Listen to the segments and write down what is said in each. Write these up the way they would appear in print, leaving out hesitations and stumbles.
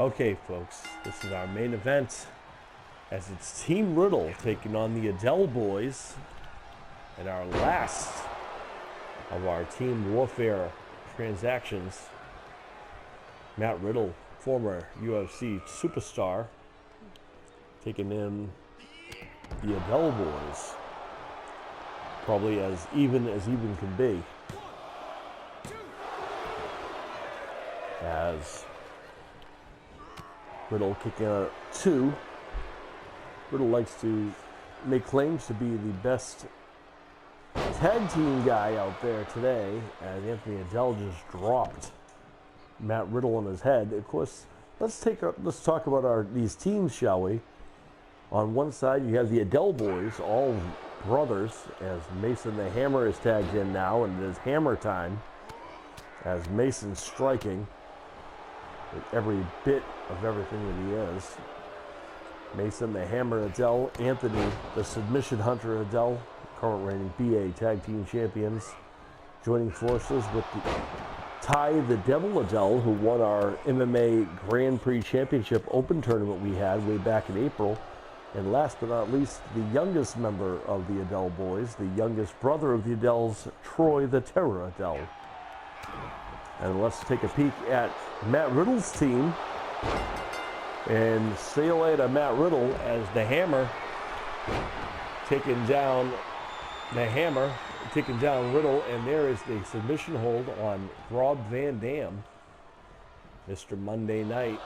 Okay, folks, this is our main event as it's Team Riddle taking on the Adele Boys and our last of our Team Warfare transactions. Matt Riddle, former UFC superstar, taking in the Adele Boys. Probably as even can be. As Riddle kicking out 2. Riddle likes to make claims to be the best tag team guy out there today, as Anthony Adele just dropped Matt Riddle on his head. Of course, let's talk about these teams, shall we? On one side, you have the Adele Boys, all brothers, as Mason the Hammer is tagged in now, and it is hammer time, as Mason's striking with every bit of everything that he is. Mason the Hammer Adele, Anthony the Submission Hunter Adele, current reigning BA Tag Team Champions, joining forces with the Ty the Devil Adele, who won our MMA Grand Prix Championship Open tournament we had way back in April. And last but not least, the youngest member of the Adele Boys, the youngest brother of the Adeles, Troy the Terror Adele. And let's take a peek at Matt Riddle's team. And say hello to Matt Riddle as the Hammer taking down Riddle. And there is the submission hold on Rob Van Dam, Mr. Monday Night.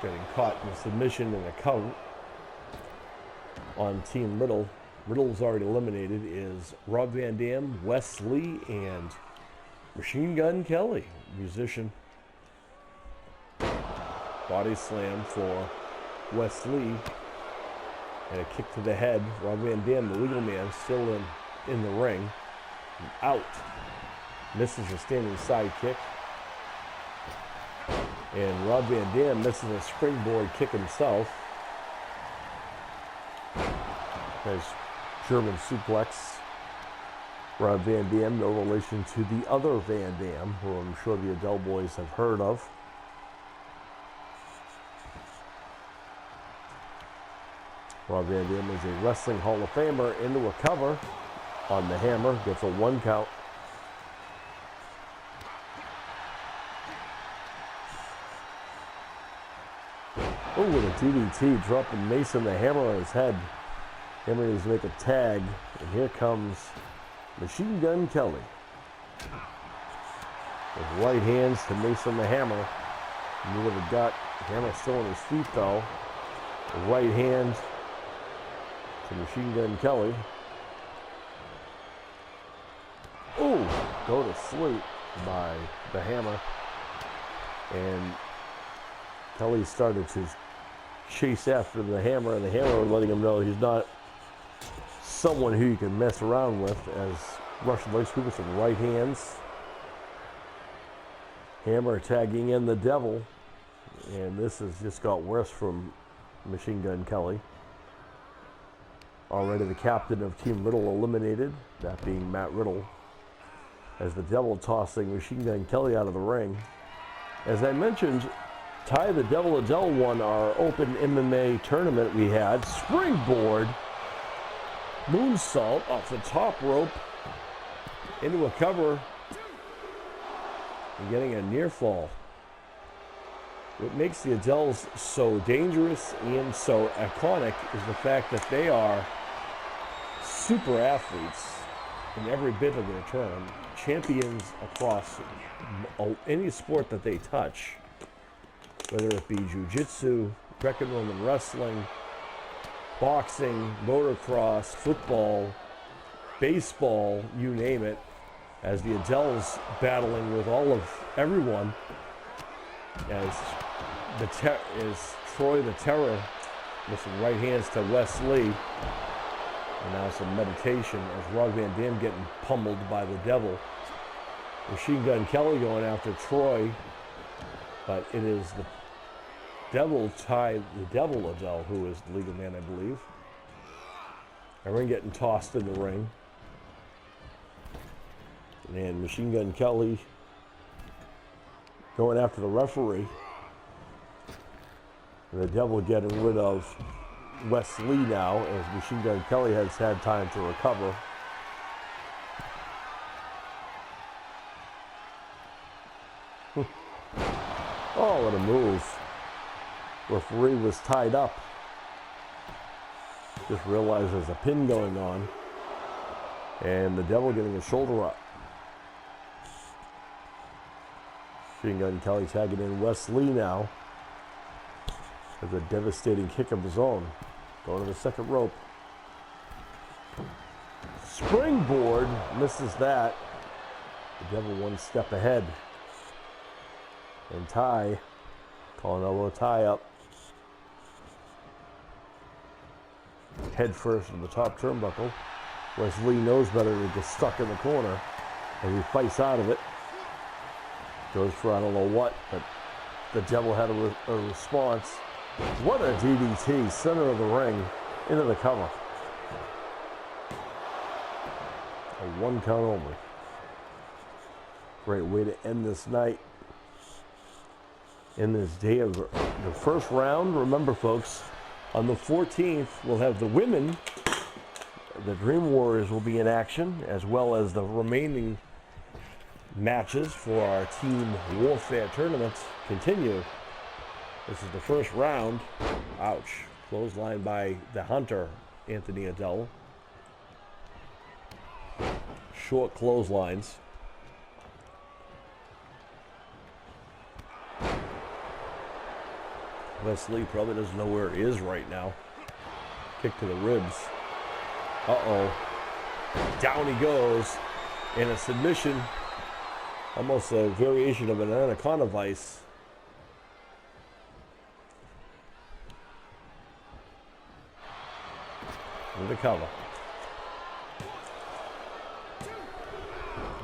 Getting caught in a submission and a count on Team Riddle. Riddle's already eliminated is Rob Van Dam, Wes Lee, and Machine Gun Kelly, musician. Body slam for Wes Lee. And a kick to the head. Rob Van Dam, the legal man, still in the ring. And out. Misses a standing side kick. And Rob Van Dam misses a springboard kick himself. Nice German suplex. Rob Van Dam, no relation to the other Van Dam, who I'm sure the Adele Boys have heard of. Rob Van Dam is a Wrestling Hall of Famer into a cover on the Hammer. Gets a 1 count. Oh, with a DDT, dropping Mason the Hammer on his head. Hammer needs to make a tag, and here comes Machine Gun Kelly. With right hands to Mason the Hammer. Knee to the gut. Hammer still on his feet, though. The right hand to Machine Gun Kelly. Oh, go to sleep by the Hammer. And Kelly started to chase after the Hammer, and the Hammer letting him know he's not someone who you can mess around with, as Russian leg sweep with some right hands. Hammer tagging in the Devil, and this has just got worse from Machine Gun Kelly. Already the captain of Team Riddle eliminated, that being Matt Riddle, as the Devil tossing Machine Gun Kelly out of the ring. As I mentioned, Ty the Devil Adele won our open MMA tournament we had. Springboard moonsault off the top rope into a cover and getting a near fall. What makes the Adeles so dangerous and so iconic is the fact that they are super athletes in every bit of their term, champions across any sport that they touch. Whether it be jiu-jitsu, Greco-Roman wrestling, boxing, motocross, football, baseball, you name it, as the Adeles battling with everyone, as Troy the Terror with some right hands to Wes Lee, and now some meditation as Rob Van Dam getting pummeled by the Devil. Machine Gun Kelly going after Troy, but it is the Devil Ty the Devil Adele who is the legal man, I believe. Everyone getting tossed in the ring. And Machine Gun Kelly going after the referee. And the Devil getting rid of Wesley now, as Machine Gun Kelly has had time to recover. Oh, what a move. Referee was tied up. Just realized there's a pin going on. And the Devil getting his shoulder up. Machine Gun Kelly tagging in Wesley now. With a devastating kick of his own. Going to the second rope. Springboard. Misses that. The Devil one step ahead. And Ty. Calling elbow tie up. Head first in the top turnbuckle. Wesley knows better to get stuck in the corner as he fights out of it. Goes for I don't know what, but the Devil had a response. What a DDT, center of the ring, into the cover. A 1 count only. Great way to end this night. In this day of the first round, remember folks, on the 14th, we'll have the women. The Dream Warriors will be in action, as well as the remaining matches for our Team Warfare tournament continue. This is the first round. Ouch. Clothesline by the Hunter, Anthony Adele. Short clotheslines. Wesley probably doesn't know where he is right now. Kick to the ribs. Uh-oh. Down he goes. In a submission. Almost a variation of an anaconda vice. With the cover.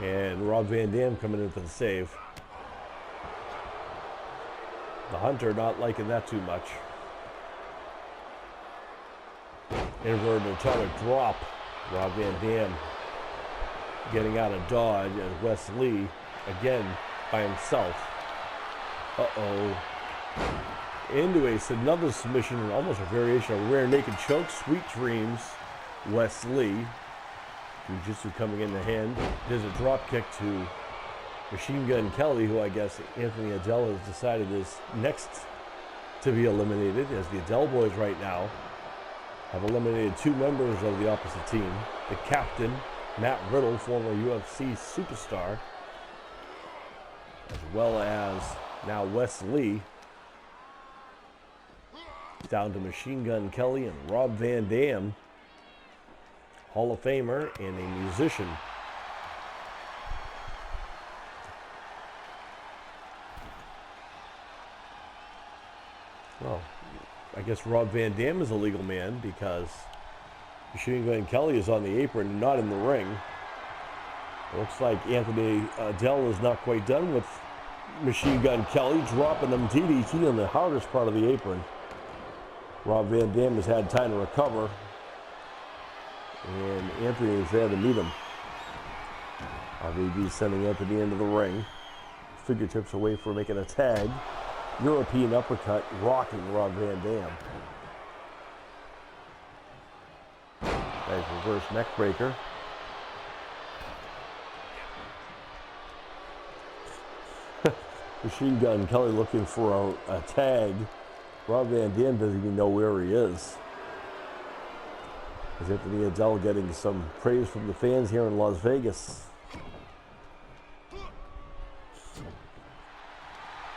And Rob Van Dam coming in for the save. The Hunter not liking that too much. Inverted atomic drop. Rob Van Dam getting out of dodge as Wes Lee again by himself. Uh-oh. Into another submission and almost a variation of rear naked choke. Sweet Dreams. Wes Lee. Jiu-Jitsu coming in the hand. There's a drop kick to Machine Gun Kelly, who I guess Anthony Adele has decided is next to be eliminated, as the Adele boys right now have eliminated 2 members of the opposite team. The captain, Matt Riddle, former UFC superstar, as well as now Wes Lee, down to Machine Gun Kelly and Rob Van Dam, Hall of Famer and a musician. Well, I guess Rob Van Dam is a legal man because Machine Gun Kelly is on the apron and not in the ring. It looks like Anthony Adele is not quite done with Machine Gun Kelly, dropping them DDT on the hardest part of the apron. Rob Van Dam has had time to recover, and Anthony is there to meet him. RVD sending Anthony into the ring. Fingertips away for making a tag. European uppercut, rocking Rob Van Dam. Nice reverse neck breaker. Machine Gun Kelly looking for a tag. Rob Van Dam doesn't even know where he is. As Anthony Adele getting some praise from the fans here in Las Vegas.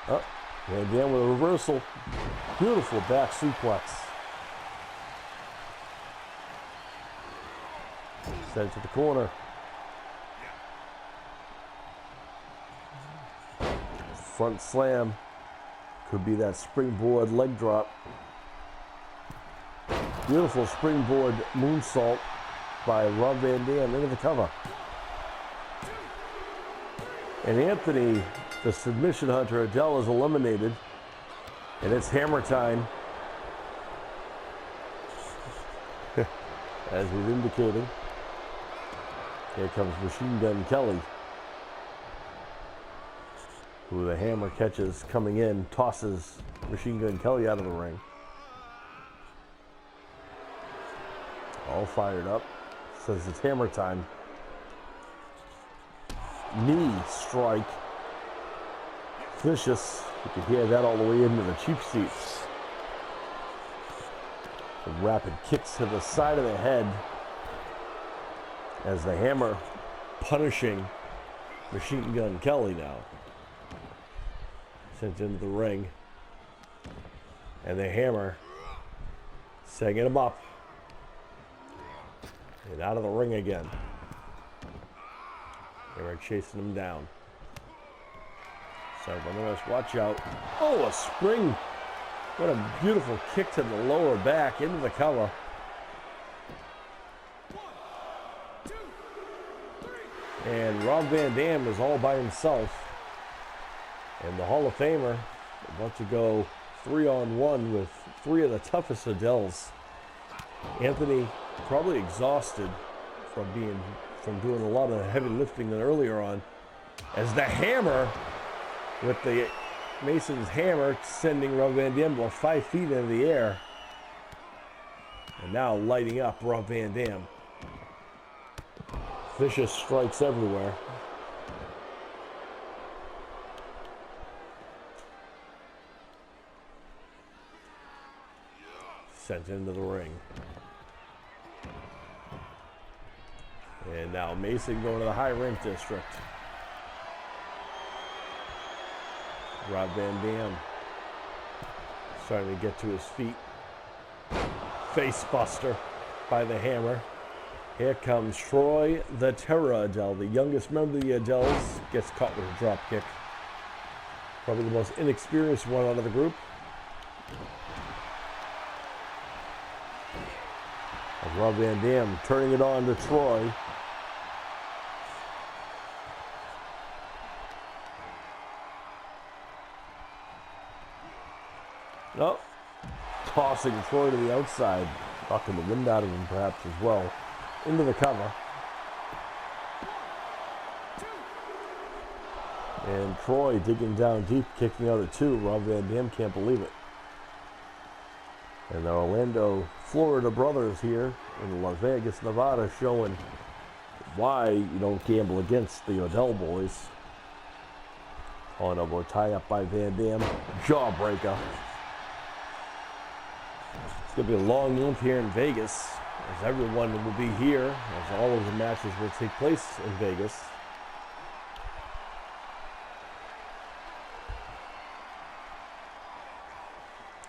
Oh, Van Dam with a reversal. Beautiful back suplex. Sent to the corner. Front slam. Could be that springboard leg drop. Beautiful springboard moonsault by Rob Van Dam into the cover. And Anthony, the submission hunter, Adele, is eliminated. And it's hammer time. As we've indicated. Here comes Machine Gun Kelly, who the hammer catches coming in, tosses Machine Gun Kelly out of the ring. All fired up. Says it's hammer time. Knee strike. Vicious. You can hear that all the way into the cheap seats. The rapid kicks to the side of the head as the hammer punishing Machine Gun Kelly now. Sent into the ring. And the hammer setting him up. And out of the ring again. Hammer chasing him down. Sorry, watch out. Oh, a spring. What a beautiful kick to the lower back into the cover. 1, 2, 3. And Rob Van Dam is all by himself. And the Hall of Famer about to go 3-on-1 with three of the toughest Adels. Anthony probably exhausted from doing a lot of heavy lifting than earlier on. As the hammer with the Mason's hammer sending Rob Van Dam about 5 feet into the air. And now lighting up Rob Van Dam. Vicious strikes everywhere. Sent into the ring. And now Mason going to the high rank district. Rob Van Dam starting to get to his feet. Face buster by the hammer. Here comes Troy the Terror Adel, the youngest member of the Adels, gets caught with a drop kick. Probably the most inexperienced one out of the group. And Rob Van Dam turning it on to Troy. Oh, tossing Troy to the outside, knocking the wind out of him perhaps as well, into the cover. And Troy digging down deep, kicking out at 2. Rob Van Dam can't believe it. And the Orlando, Florida brothers here in Las Vegas, Nevada, showing why you don't gamble against the Odell boys. On elbow tie up by Van Dam, jawbreaker. It's going to be a long month here in Vegas, as everyone will be here, as all of the matches will take place in Vegas.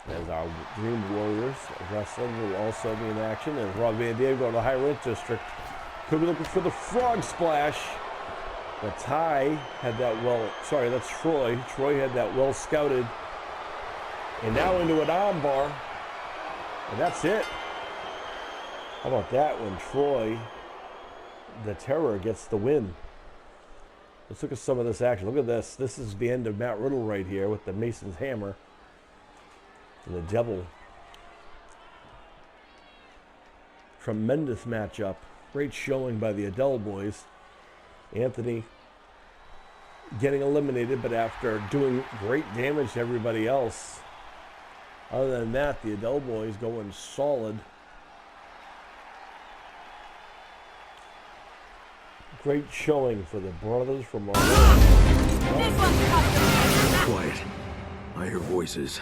As our Dream Warriors of wrestling will also be in action, as Rob Van Dam going to the high rent district. Could be looking for the frog splash. But Ty had that that's Troy. Troy had that well scouted. And now into an arm bar. And that's it. How about that when Troy, the Terror, gets the win? Let's look at some of this action. Look at this. This is the end of Matt Riddle right here with the Mason's hammer. And the Devil. Tremendous matchup. Great showing by the Adel boys. Anthony getting eliminated, but after doing great damage to everybody else. Other than that, the Adel boys going solid. Great showing for the brothers from Orlando. Quiet. I hear voices.